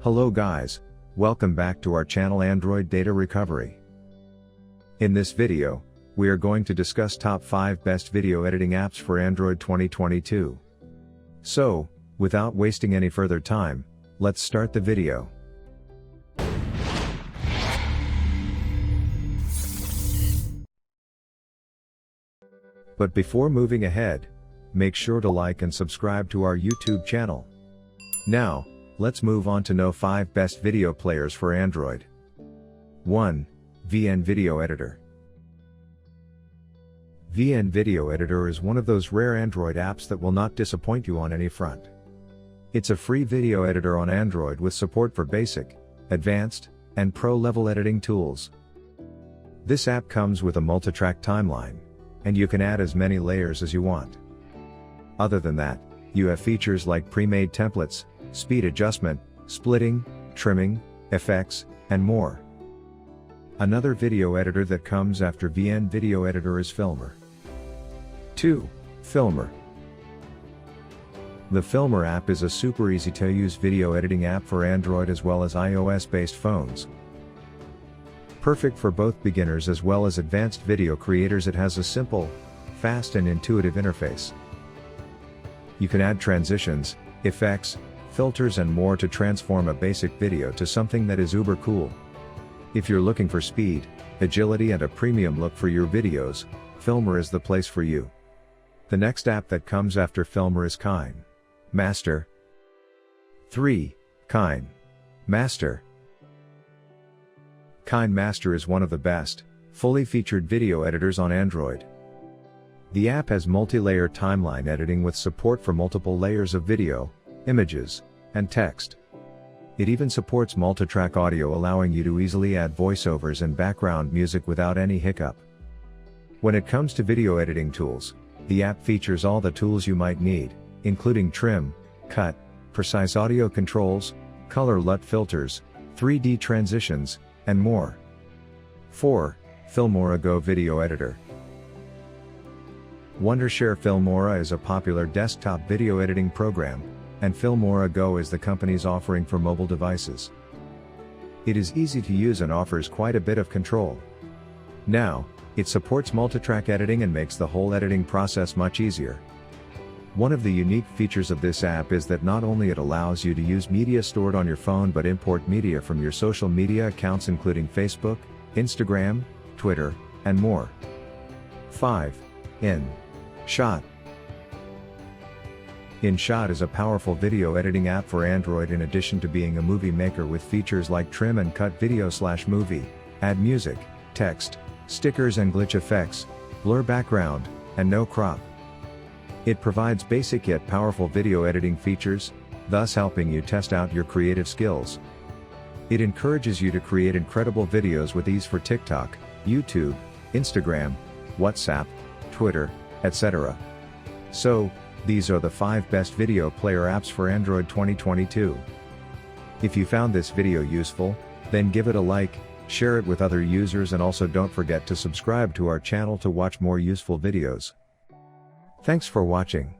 Hello guys, welcome back to our channel Android Data Recovery. In this video, we are going to discuss top 5 best video editing apps for Android 2022. So, without wasting any further time, let's start the video. But before moving ahead, make sure to like and subscribe to our YouTube channel. Now, let's move on to know 5 best video players for Android. 1. VN Video Editor. VN Video Editor is one of those rare Android apps that will not disappoint you on any front. It's a free video editor on Android with support for basic, advanced, and pro-level editing tools. This app comes with a multi-track timeline, and you can add as many layers as you want. Other than that, you have features like pre-made templates, speed adjustment, splitting, trimming, effects, and more. Another video editor that comes after VN Video Editor is Filmr. 2. Filmr. The Filmr app is a super easy to use video editing app for Android as well as iOS-based phones. Perfect for both beginners as well as advanced video creators, it has a simple, fast and intuitive interface. You can add transitions, effects, filters and more to transform a basic video to something that is uber cool. If you're looking for speed, agility and a premium look for your videos, Filmr is the place for you. The next app that comes after Filmr is KineMaster. 3. KineMaster. KineMaster is one of the best, fully featured video editors on Android. The app has multi-layer timeline editing with support for multiple layers of video, images, and text. It even supports multi-track audio, allowing you to easily add voiceovers and background music without any hiccup. When it comes to video editing tools, the app features all the tools you might need, including trim, cut, precise audio controls, color LUT filters, 3D transitions, and more. 4. FilmoraGo Video Editor. Wondershare Filmora is a popular desktop video editing program, and FilmoraGo is the company's offering for mobile devices. It is easy to use and offers quite a bit of control. Now, it supports multi-track editing and makes the whole editing process much easier. One of the unique features of this app is that not only it allows you to use media stored on your phone but import media from your social media accounts including Facebook, Instagram, Twitter, and more. 5. InShot. InShot is a powerful video editing app for Android. In addition to being a movie maker with features like trim and cut video/movie, add music, text, stickers and glitch effects, blur background, and no crop. It provides basic yet powerful video editing features, thus helping you test out your creative skills. It encourages you to create incredible videos with ease for TikTok, YouTube, Instagram, WhatsApp, Twitter, etc. So, these are the 5 best video player apps for Android 2022. If you found this video useful, then give it a like, share it with other users and also don't forget to subscribe to our channel to watch more useful videos. Thanks for watching.